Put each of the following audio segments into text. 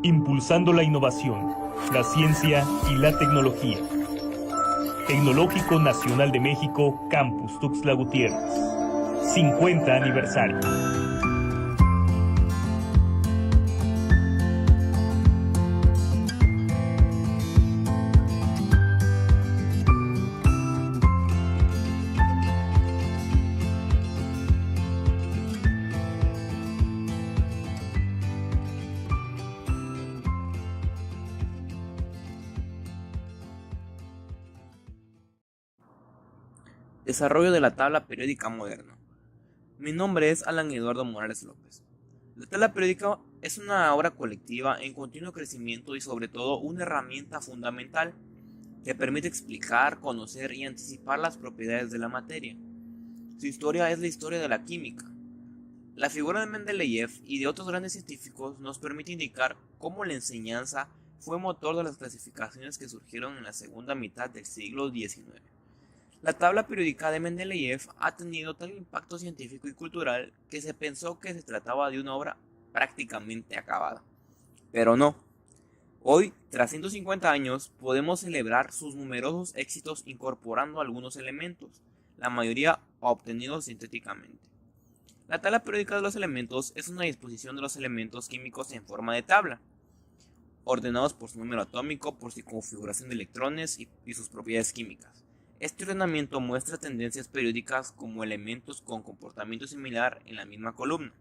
impulsando la innovación, la ciencia y la tecnología. Tecnológico Nacional de México, Campus Tuxtla Gutiérrez. 50 aniversario. Desarrollo de la tabla periódica moderna. Mi nombre es Alan Eduardo Morales López. La tabla periódica es una obra colectiva en continuo crecimiento y sobre todo una herramienta fundamental que permite explicar, conocer y anticipar las propiedades de la materia. Su historia es la historia de la química. La figura de Mendeleev y de otros grandes científicos nos permite indicar cómo la enseñanza fue motor de las clasificaciones que surgieron en la segunda mitad del siglo XIX. La tabla periódica de Mendeleev ha tenido tal impacto científico y cultural que se pensó que se trataba de una obra prácticamente acabada. Pero no. Hoy, tras 150 años, podemos celebrar sus numerosos éxitos incorporando algunos elementos, la mayoría obtenidos sintéticamente. La tabla periódica de los elementos es una disposición de los elementos químicos en forma de tabla, ordenados por su número atómico, por su configuración de electrones y sus propiedades químicas. Este ordenamiento muestra tendencias periódicas como elementos con comportamiento similar en la misma columna.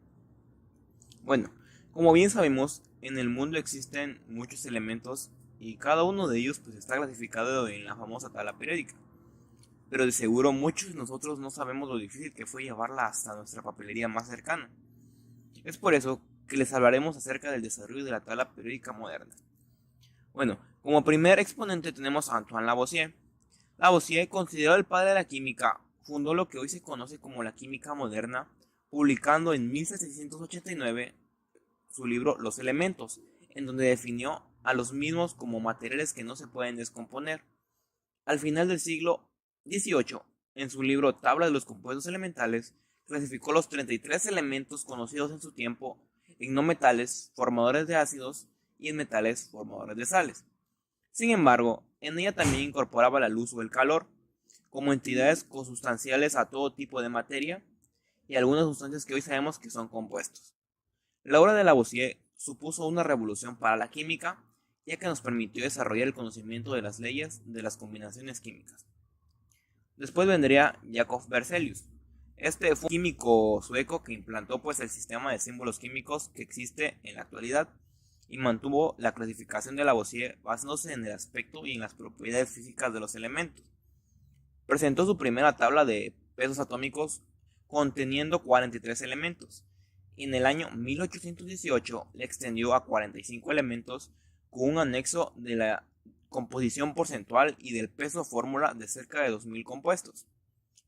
Bueno, como bien sabemos, en el mundo existen muchos elementos y cada uno de ellos está clasificado en la famosa tabla periódica. Pero de seguro muchos de nosotros no sabemos lo difícil que fue llevarla hasta nuestra papelería más cercana. Es por eso que les hablaremos acerca del desarrollo de la tabla periódica moderna. Bueno, como primer exponente tenemos a Antoine Lavoisier. Lavoisier, considerado el padre de la química, fundó lo que hoy se conoce como la química moderna, publicando en 1789 su libro Los elementos, en donde definió a los mismos como materiales que no se pueden descomponer. Al final del siglo XVIII, en su libro Tabla de los compuestos elementales, clasificó los 33 elementos conocidos en su tiempo en no metales, formadores de ácidos, y en metales, formadores de sales. Sin embargo, en ella también incorporaba la luz o el calor, como entidades consustanciales a todo tipo de materia, y algunas sustancias que hoy sabemos que son compuestos. La obra de Lavoisier supuso una revolución para la química, ya que nos permitió desarrollar el conocimiento de las leyes de las combinaciones químicas. Después vendría Jacob Berzelius. Este fue un químico sueco que implantó el sistema de símbolos químicos que existe en la actualidad y mantuvo la clasificación de Lavoisier basándose en el aspecto y en las propiedades físicas de los elementos. Presentó su primera tabla de pesos atómicos conteniendo 43 elementos, y en el año 1818 le extendió a 45 elementos con un anexo de la composición porcentual y del peso fórmula de cerca de 2000 compuestos.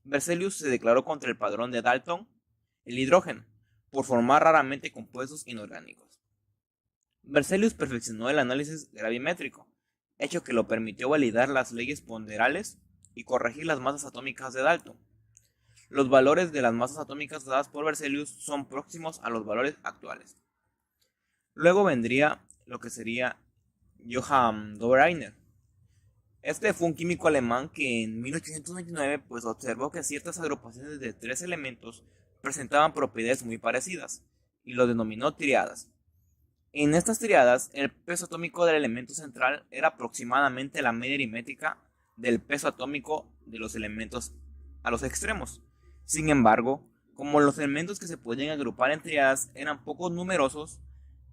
Berzelius se declaró contra el padrón de Dalton, el hidrógeno, por formar raramente compuestos inorgánicos. Berzelius perfeccionó el análisis gravimétrico, hecho que lo permitió validar las leyes ponderales y corregir las masas atómicas de Dalton. Los valores de las masas atómicas dadas por Berzelius son próximos a los valores actuales. Luego vendría lo que sería Johann Dobereiner. Este fue un químico alemán que en 1829 observó que ciertas agrupaciones de 3 elementos presentaban propiedades muy parecidas y lo denominó triadas. En estas triadas, el peso atómico del elemento central era aproximadamente la media aritmética del peso atómico de los elementos a los extremos. Sin embargo, como los elementos que se podían agrupar en triadas eran poco numerosos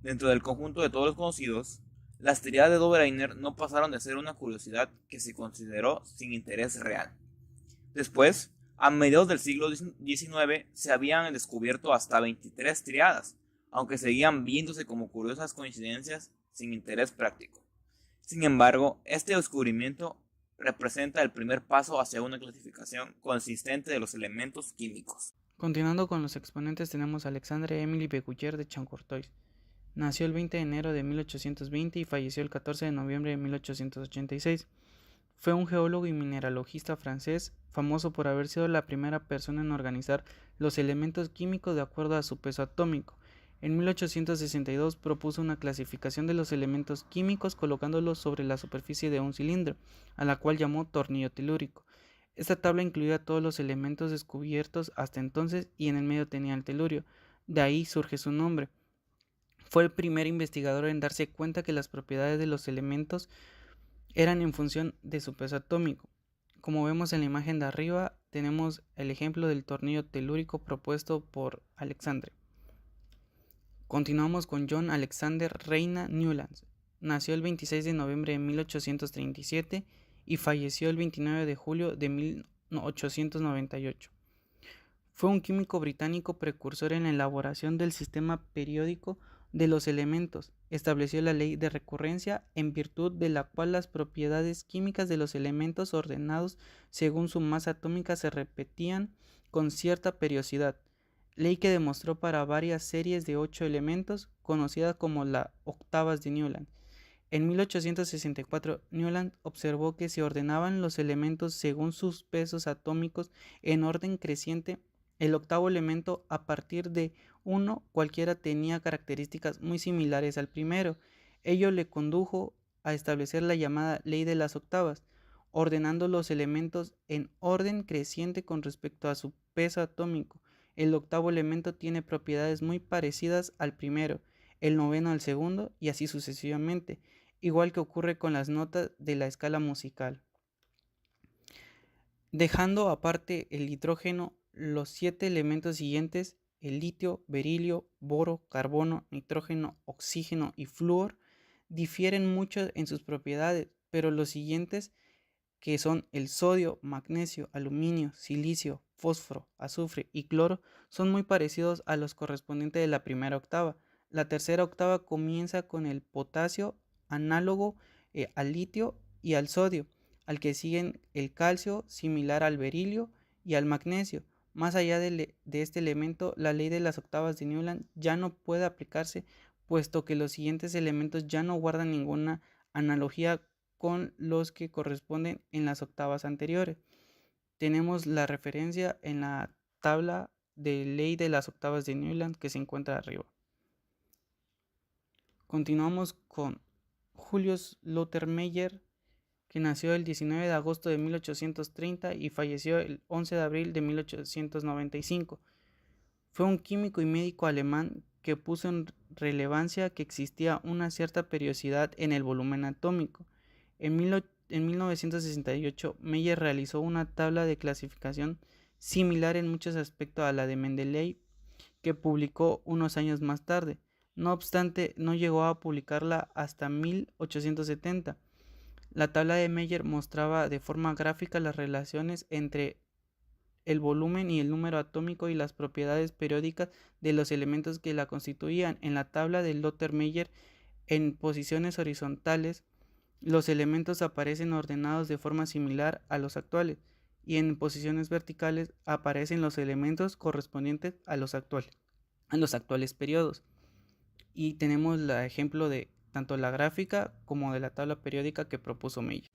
dentro del conjunto de todos los conocidos, las triadas de Dobereiner no pasaron de ser una curiosidad que se consideró sin interés real. Después, a mediados del siglo XIX, se habían descubierto hasta 23 triadas, aunque seguían viéndose como curiosas coincidencias sin interés práctico. Sin embargo, este descubrimiento representa el primer paso hacia una clasificación consistente de los elementos químicos. Continuando con los exponentes tenemos a Alexandre Émile Becquer de Chancourtois. Nació el 20 de enero de 1820 y falleció el 14 de noviembre de 1886. Fue un geólogo y mineralogista francés, famoso por haber sido la primera persona en organizar los elementos químicos de acuerdo a su peso atómico, En 1862 propuso una clasificación de los elementos químicos colocándolos sobre la superficie de un cilindro, a la cual llamó tornillo telúrico. Esta tabla incluía todos los elementos descubiertos hasta entonces y en el medio tenía el telurio, de ahí surge su nombre. Fue el primer investigador en darse cuenta que las propiedades de los elementos eran en función de su peso atómico. Como vemos en la imagen de arriba, tenemos el ejemplo del tornillo telúrico propuesto por Alexandre. Continuamos con John Alexander Reina Newlands. Nació el 26 de noviembre de 1837 y falleció el 29 de julio de 1898. Fue un químico británico precursor en la elaboración del sistema periódico de los elementos. Estableció la ley de recurrencia, en virtud de la cual las propiedades químicas de los elementos ordenados según su masa atómica se repetían con cierta periodicidad, ley que demostró para varias series de 8 elementos, conocidas como las octavas de Newland. En 1864, Newland observó que se ordenaban los elementos según sus pesos atómicos en orden creciente. El octavo elemento, a partir de 1 cualquiera, tenía características muy similares al primero. Ello le condujo a establecer la llamada ley de las octavas, ordenando los elementos en orden creciente con respecto a su peso atómico. El octavo elemento tiene propiedades muy parecidas al primero, el noveno al segundo y así sucesivamente, igual que ocurre con las notas de la escala musical. Dejando aparte el hidrógeno, los 7 elementos siguientes, el litio, berilio, boro, carbono, nitrógeno, oxígeno y flúor, difieren mucho en sus propiedades, pero los siguientes, que son el sodio, magnesio, aluminio, silicio, fósforo, azufre y cloro, son muy parecidos a los correspondientes de la primera octava. La tercera octava comienza con el potasio, análogo al litio y al sodio, al que siguen el calcio, similar al berilio y al magnesio. Más allá de este elemento, la ley de las octavas de Newland ya no puede aplicarse, puesto que los siguientes elementos ya no guardan ninguna analogía con los que corresponden en las octavas anteriores. Tenemos la referencia en la tabla de ley de las octavas de Newland que se encuentra arriba. Continuamos con Julius Lothar Meyer, que nació el 19 de agosto de 1830 y falleció el 11 de abril de 1895. Fue un químico y médico alemán que puso en relevancia que existía una cierta periodicidad en el volumen atómico. En 1968, Meyer realizó una tabla de clasificación similar en muchos aspectos a la de Mendeleev, que publicó unos años más tarde. No obstante, no llegó a publicarla hasta 1870. La tabla de Meyer mostraba de forma gráfica las relaciones entre el volumen y el número atómico y las propiedades periódicas de los elementos que la constituían. En la tabla de Lothar Meyer, en posiciones horizontales, los elementos aparecen ordenados de forma similar a los actuales, y en posiciones verticales aparecen los elementos correspondientes a los actuales periodos. Y tenemos el ejemplo de tanto la gráfica como de la tabla periódica que propuso Meyer.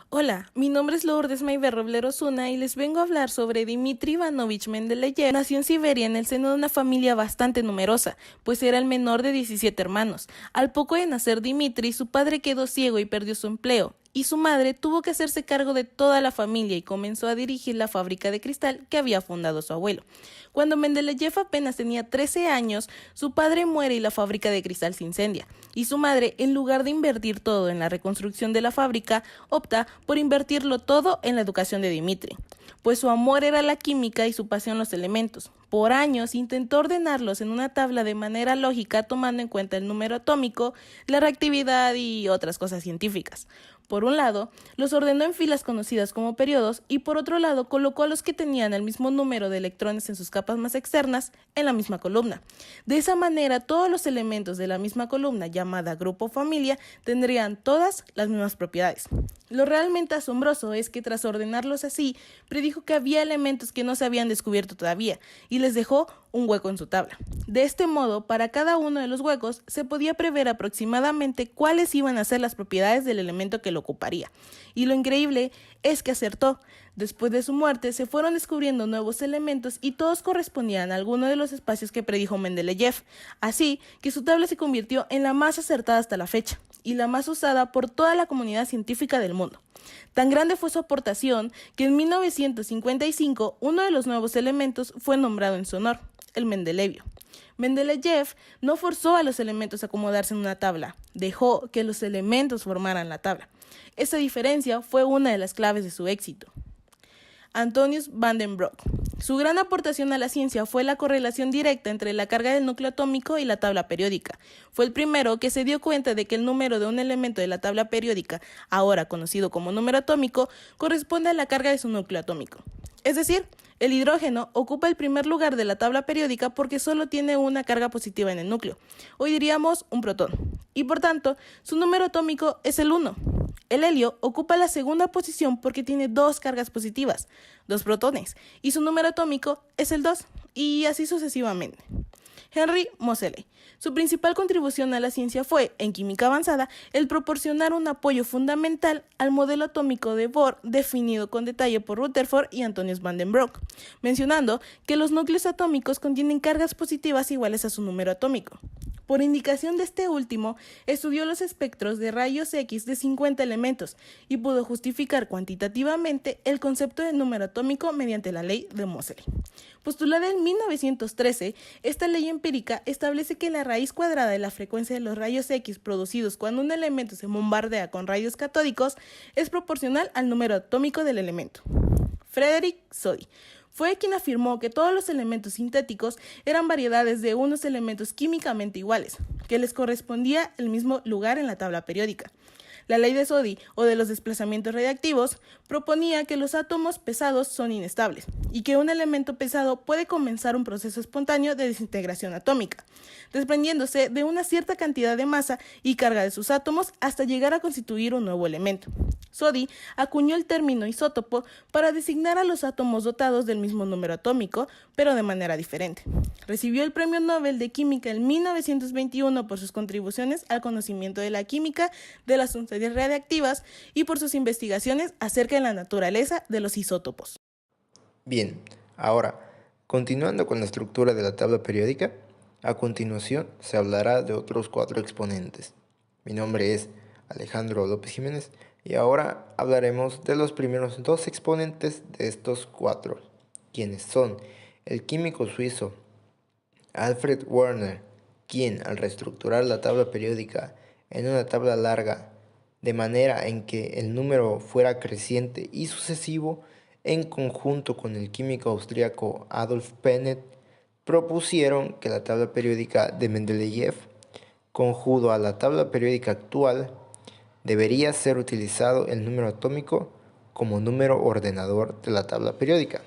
Hola, mi nombre es Lourdes Mayver Roblero Zuna y les vengo a hablar sobre Dmitri Ivanovich Mendeleev. Nació en Siberia en el seno de una familia bastante numerosa, pues era el menor de 17 hermanos. Al poco de nacer Dmitri, su padre quedó ciego y perdió su empleo, y su madre tuvo que hacerse cargo de toda la familia y comenzó a dirigir la fábrica de cristal que había fundado su abuelo. Cuando Mendeleev apenas tenía 13 años, su padre muere y la fábrica de cristal se incendia, y su madre, en lugar de invertir todo en la reconstrucción de la fábrica, opta por invertirlo todo en la educación de Dmitri, pues su amor era la química y su pasión los elementos. Por años intentó ordenarlos en una tabla de manera lógica, tomando en cuenta el número atómico, la reactividad y otras cosas científicas. Por un lado, los ordenó en filas conocidas como periodos y por otro lado colocó a los que tenían el mismo número de electrones en sus capas más externas en la misma columna. De esa manera, todos los elementos de la misma columna, llamada grupo o familia, tendrían todas las mismas propiedades. Lo realmente asombroso es que tras ordenarlos así, predijo que había elementos que no se habían descubierto todavía, y y les dejó un hueco en su tabla. De este modo, para cada uno de los huecos se podía prever aproximadamente cuáles iban a ser las propiedades del elemento que lo ocuparía. Y lo increíble es que acertó. Después de su muerte se fueron descubriendo nuevos elementos y todos correspondían a alguno de los espacios que predijo Mendeleev, así que su tabla se convirtió en la más acertada hasta la fecha y la más usada por toda la comunidad científica del mundo. Tan grande fue su aportación que en 1955 uno de los nuevos elementos fue nombrado en su honor, el mendelevio. Mendeleev no forzó a los elementos a acomodarse en una tabla, dejó que los elementos formaran la tabla. Esa diferencia fue una de las claves de su éxito. Antonius van den Broek. Su gran aportación a la ciencia fue la correlación directa entre la carga del núcleo atómico y la tabla periódica. Fue el primero que se dio cuenta de que el número de un elemento de la tabla periódica, ahora conocido como número atómico, corresponde a la carga de su núcleo atómico. Es decir, el hidrógeno ocupa el primer lugar de la tabla periódica porque solo tiene una carga positiva en el núcleo, hoy diríamos un protón, y por tanto, su número atómico es el 1. El helio ocupa la segunda posición porque tiene 2 cargas positivas, 2 protones, y su número atómico es el 2, y así sucesivamente. Henry Moseley. Su principal contribución a la ciencia fue, en química avanzada, el proporcionar un apoyo fundamental al modelo atómico de Bohr definido con detalle por Rutherford y Antonius van den Broek, mencionando que los núcleos atómicos contienen cargas positivas iguales a su número atómico. Por indicación de este último, estudió los espectros de rayos X de 50 elementos y pudo justificar cuantitativamente el concepto de número atómico mediante la ley de Moseley. Postulada en 1913, esta ley empírica establece que la raíz cuadrada de la frecuencia de los rayos X producidos cuando un elemento se bombardea con rayos catódicos es proporcional al número atómico del elemento. Frederick Soddy fue quien afirmó que todos los elementos sintéticos eran variedades de unos elementos químicamente iguales, que les correspondía el mismo lugar en la tabla periódica. La ley de Soddy, o de los desplazamientos radiactivos, proponía que los átomos pesados son inestables y que un elemento pesado puede comenzar un proceso espontáneo de desintegración atómica, desprendiéndose de una cierta cantidad de masa y carga de sus átomos hasta llegar a constituir un nuevo elemento. Soddy acuñó el término isótopo para designar a los átomos dotados del mismo número atómico, pero de manera diferente. Recibió el Premio Nobel de Química en 1921 por sus contribuciones al conocimiento de la química de las sustancias radiactivas y por sus investigaciones acerca de la naturaleza de los isótopos. Bien, ahora, continuando con la estructura de la tabla periódica, a continuación se hablará de otros 4 exponentes. Mi nombre es Alejandro López Jiménez y ahora hablaremos de los primeros 2 exponentes de estos 4, quienes son el químico suizo Alfred Werner, quien al reestructurar la tabla periódica en una tabla larga de manera en que el número fuera creciente y sucesivo, en conjunto con el químico austríaco Adolf Pennet, propusieron que la tabla periódica de Mendeleev, conjunto a la tabla periódica actual, debería ser utilizado el número atómico como número ordenador de la tabla periódica,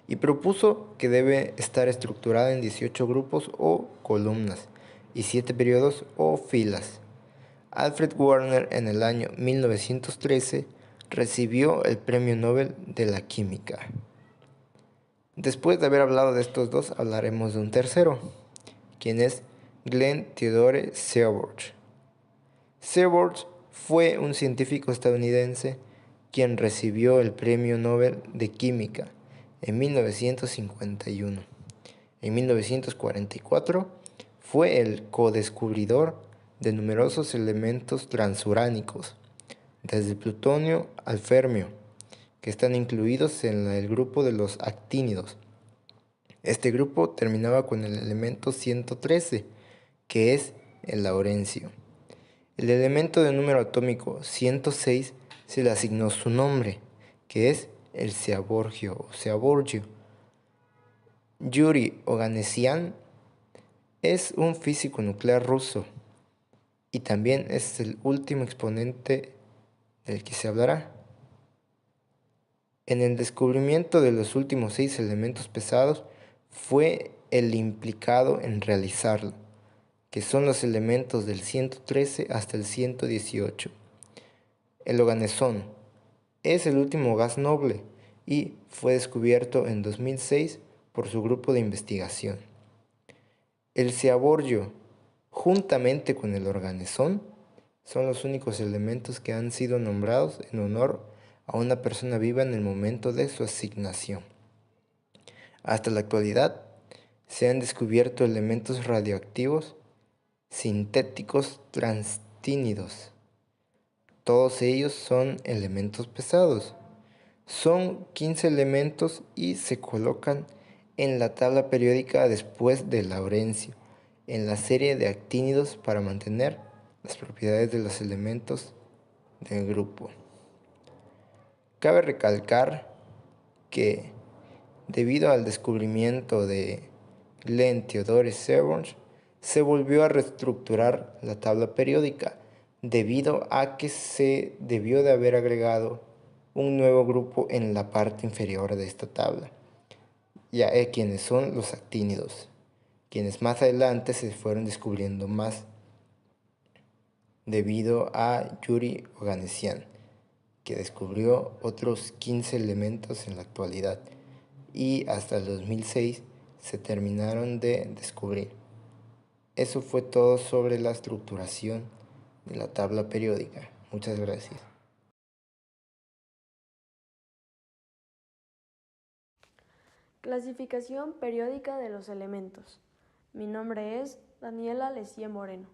y propuso que debe estar estructurada en 18 grupos o columnas y 7 periodos o filas. Alfred Werner en el año 1913 recibió el Premio Nobel de la Química. Después de haber hablado de estos 2, hablaremos de un tercero, quien es Glenn Theodore Seybold. Seybold fue un científico estadounidense quien recibió el Premio Nobel de Química en 1951. En 1944 fue el codescubridor de numerosos elementos transuránicos, desde el plutonio al fermio, que están incluidos en el grupo de los actínidos. Este grupo terminaba con el elemento 113, que es el laurencio. El elemento de número atómico 106 se le asignó su nombre, que es el Seaborgio o Seaborgio. Yuri Oganessian es un físico nuclear ruso y también es el último exponente del que se hablará. En el descubrimiento de los últimos 6 elementos pesados fue el implicado en realizarlo, que son los elementos del 113 hasta el 118. El oganesón es el último gas noble y fue descubierto en 2006 por su grupo de investigación. El seaborgio, juntamente con el organezón, son los únicos elementos que han sido nombrados en honor a una persona viva en el momento de su asignación. Hasta la actualidad, se han descubierto elementos radioactivos sintéticos transtínidos. Todos ellos son elementos pesados. Son 15 elementos y se colocan en la tabla periódica después de Laurencio, en la serie de actínidos para mantener las propiedades de los elementos del grupo. Cabe recalcar que, debido al descubrimiento de Glenn Theodore Seaborg, se volvió a reestructurar la tabla periódica, debido a que se debió de haber agregado un nuevo grupo en la parte inferior de esta tabla, ya quienes son los actínidos, quienes más adelante se fueron descubriendo más debido a Yuri Oganessian, que descubrió otros 15 elementos en la actualidad y hasta el 2006 se terminaron de descubrir. Eso fue todo sobre la estructuración de la tabla periódica. Muchas gracias. Clasificación periódica de los elementos. Mi nombre es Daniela Lecia Moreno.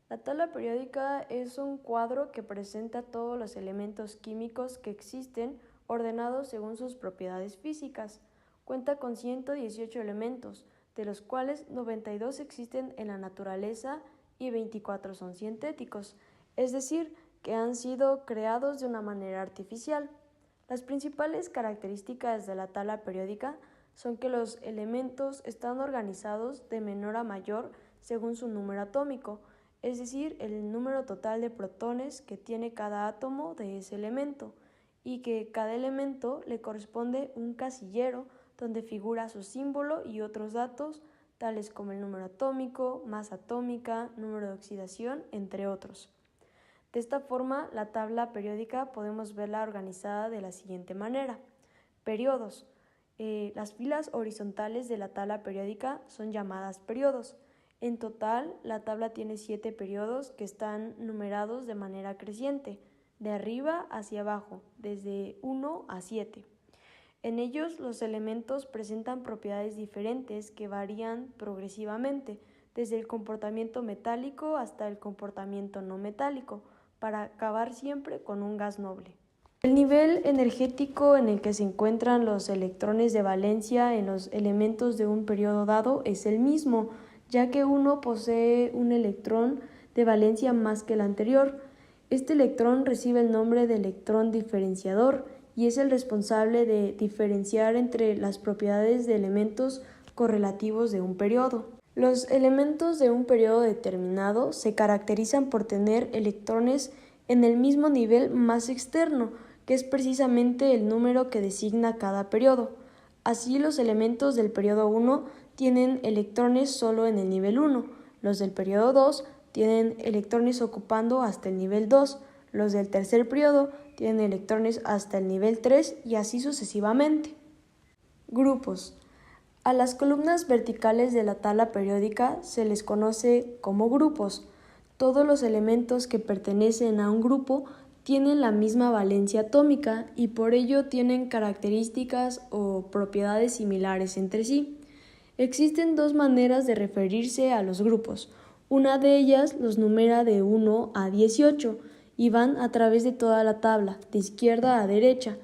La tabla periódica es un cuadro que presenta todos los elementos químicos que existen ordenados según sus propiedades físicas. Cuenta con 118 elementos, de los cuales 92 existen en la naturaleza y 24 son sintéticos, es decir, que han sido creados de una manera artificial. Las principales características de la tabla periódica son que los elementos están organizados de menor a mayor según su número atómico, es decir, el número total de protones que tiene cada átomo de ese elemento, y que cada elemento le corresponde un casillero donde figura su símbolo y otros datos, tales como el número atómico, masa atómica, número de oxidación, entre otros. De esta forma, la tabla periódica podemos verla organizada de la siguiente manera. Periodos. Las filas horizontales de la tabla periódica son llamadas periodos. En total, la tabla tiene 7 periodos que están numerados de manera creciente, de arriba hacia abajo, desde 1 a 7. En ellos, los elementos presentan propiedades diferentes que varían progresivamente, desde el comportamiento metálico hasta el comportamiento no metálico, para acabar siempre con un gas noble. El nivel energético en el que se encuentran los electrones de valencia en los elementos de un periodo dado es el mismo, ya que uno posee un electrón de valencia más que el anterior. Este electrón recibe el nombre de electrón diferenciador y es el responsable de diferenciar entre las propiedades de elementos correlativos de un periodo. Los elementos de un periodo determinado se caracterizan por tener electrones en el mismo nivel más externo, que es precisamente el número que designa cada periodo. Así, los elementos del periodo 1 tienen electrones solo en el nivel 1, los del periodo 2 tienen electrones ocupando hasta el nivel 2, los del tercer periodo tienen electrones hasta el nivel 3 y así sucesivamente. Grupos. A las columnas verticales de la tabla periódica se les conoce como grupos. Todos los elementos que pertenecen a un grupo tienen la misma valencia atómica y por ello tienen características o propiedades similares entre sí. Existen dos maneras de referirse a los grupos. Una de ellas los numera de 1 a 18 y van a través de toda la tabla, de izquierda a derecha.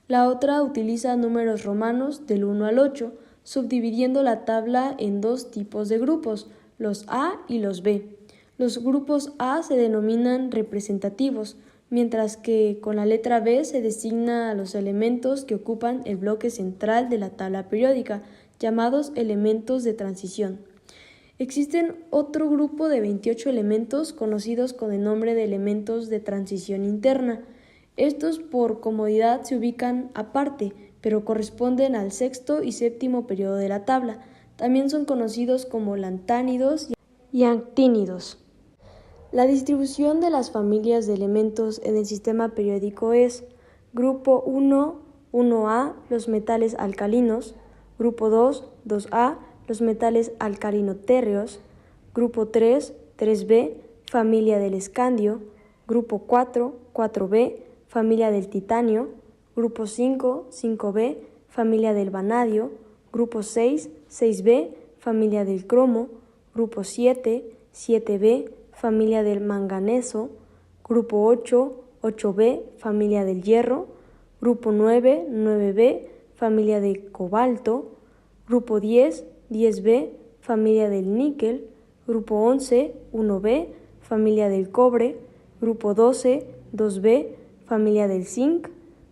La otra utiliza números romanos del 1 al 8, subdividiendo la tabla en dos tipos de grupos, los A y los B. Los grupos A se denominan representativos, mientras que con la letra B se designa a los elementos que ocupan el bloque central de la tabla periódica, llamados elementos de transición. Existen otro grupo de 28 elementos conocidos con el nombre de elementos de transición interna. Estos por comodidad se ubican aparte, pero corresponden al sexto y séptimo periodo de la tabla. También son conocidos como lantánidos y actínidos. La distribución de las familias de elementos en el sistema periódico es: grupo 1, 1A, los metales alcalinos; Grupo 2, 2A, los metales alcalino-térreos. Grupo 3, 3B, familia del escandio. Grupo 4, 4B, familia del titanio. Grupo 5, 5B, familia del vanadio. Grupo 6, 6B, familia del cromo. Grupo 7, 7B, familia del manganeso. Grupo 8, 8B, familia del hierro. Grupo 9, 9B, familia del cobalto. Grupo 10, 10B, familia del níquel. Grupo 11, 1B, familia del cobre. Grupo 12, 2B, familia del zinc.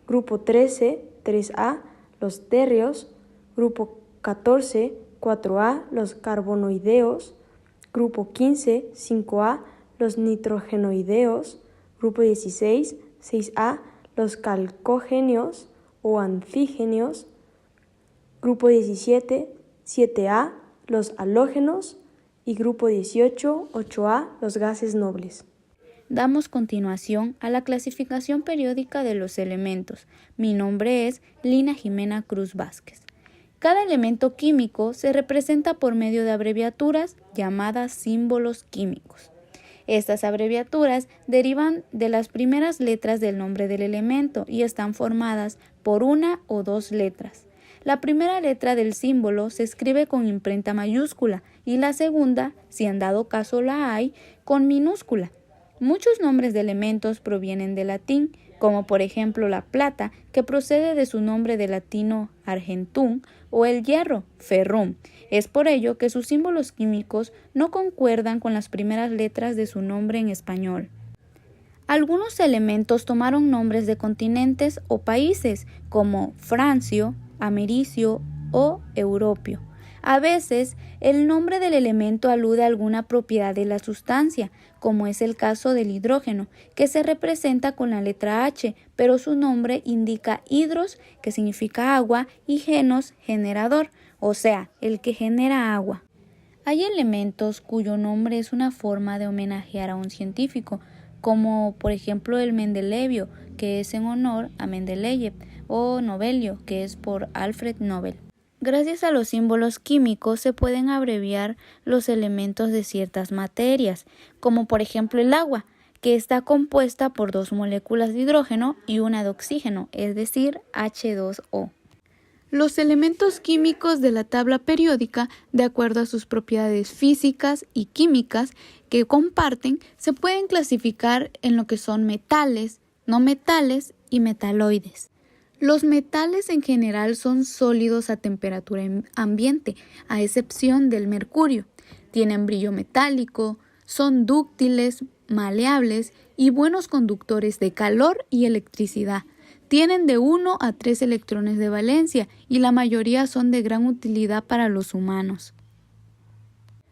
Grupo 13, 3A, los térreos. Grupo 14, 4A, los carbonoideos. Grupo 15, 5A, los nitrogenoideos. Grupo 16, 6A, los calcogenios o anfígenos. Grupo 17, 7A, los halógenos. Y grupo 18, 8A, los gases nobles. Damos continuación a la clasificación periódica de los elementos. Mi nombre es Lina Jimena Cruz Vázquez. Cada elemento químico se representa por medio de abreviaturas llamadas símbolos químicos. Estas abreviaturas derivan de las primeras letras del nombre del elemento y están formadas por una o dos letras. La primera letra del símbolo se escribe con imprenta mayúscula y la segunda, si en dado caso la hay, con minúscula. Muchos nombres de elementos provienen del latín, como por ejemplo la plata, que procede de su nombre de latino argentum, o el hierro, ferrum. Es por ello que sus símbolos químicos no concuerdan con las primeras letras de su nombre en español. Algunos elementos tomaron nombres de continentes o países, como francio, americio o europeo. A veces, el nombre del elemento alude a alguna propiedad de la sustancia, como es el caso del hidrógeno, que se representa con la letra H, pero su nombre indica hidros, que significa agua, y genos, generador, o sea, el que genera agua. Hay elementos cuyo nombre es una forma de homenajear a un científico, como por ejemplo el mendelevio, que es en honor a Mendeleev, o nobelio, que es por Alfred Nobel. Gracias a los símbolos químicos se pueden abreviar los elementos de ciertas materias, como por ejemplo el agua, que está compuesta por 2 moléculas de hidrógeno y una de oxígeno, es decir, H2O. Los elementos químicos de la tabla periódica, de acuerdo a sus propiedades físicas y químicas que comparten, se pueden clasificar en lo que son metales, no metales y metaloides. Los metales en general son sólidos a temperatura ambiente, a excepción del mercurio. Tienen brillo metálico, son dúctiles, maleables y buenos conductores de calor y electricidad. Tienen de 1 a 3 electrones de valencia y la mayoría son de gran utilidad para los humanos.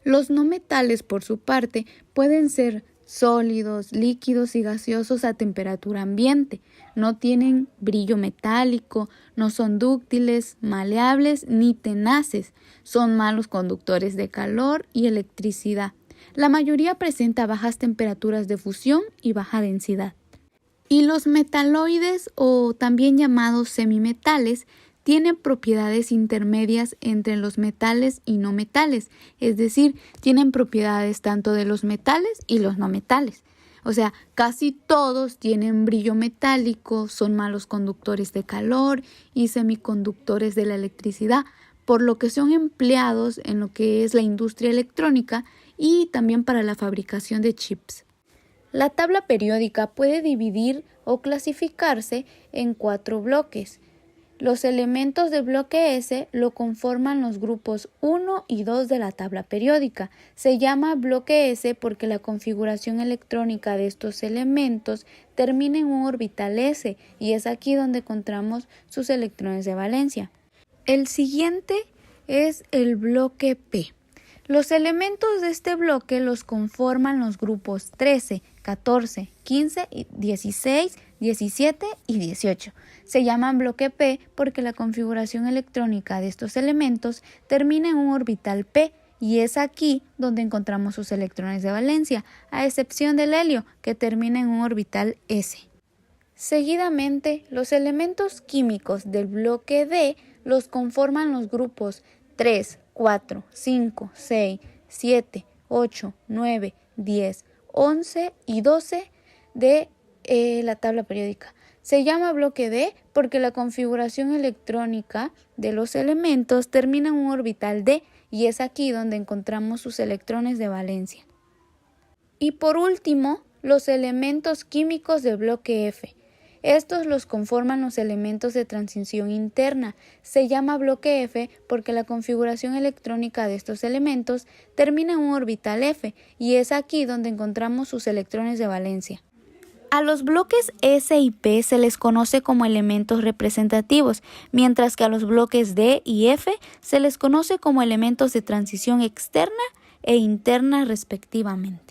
Los no metales, por su parte, pueden ser sólidos, líquidos y gaseosos a temperatura ambiente. No tienen brillo metálico, no son dúctiles, maleables ni tenaces. Son malos conductores de calor y electricidad. La mayoría presenta bajas temperaturas de fusión y baja densidad. Y los metaloides, o también llamados semimetales, tienen propiedades intermedias entre los metales y no metales, es decir, tienen propiedades tanto de los metales y los no metales. O sea, casi todos tienen brillo metálico, son malos conductores de calor y semiconductores de la electricidad, por lo que son empleados en lo que es la industria electrónica y también para la fabricación de chips. La tabla periódica puede dividir o clasificarse en 4 bloques. Los elementos del bloque S lo conforman los grupos 1 y 2 de la tabla periódica. Se llama bloque S porque la configuración electrónica de estos elementos termina en un orbital S y es aquí donde encontramos sus electrones de valencia. El siguiente es el bloque P. Los elementos de este bloque los conforman los grupos 13, 14, 15, 16, 17 y 18. Se llaman bloque P porque la configuración electrónica de estos elementos termina en un orbital P y es aquí donde encontramos sus electrones de valencia, a excepción del helio que termina en un orbital S. Seguidamente, los elementos químicos del bloque D los conforman los grupos 3, 4, 5, 6, 7, 8, 9, 10, 11 y 12 de la tabla periódica. Se llama bloque D porque la configuración electrónica de los elementos termina en un orbital D y es aquí donde encontramos sus electrones de valencia. Y por último, los elementos químicos del bloque F. Estos los conforman los elementos de transición interna. Se llama bloque F porque la configuración electrónica de estos elementos termina en un orbital F y es aquí donde encontramos sus electrones de valencia. A los bloques S y P se les conoce como elementos representativos, mientras que a los bloques D y F se les conoce como elementos de transición externa e interna respectivamente.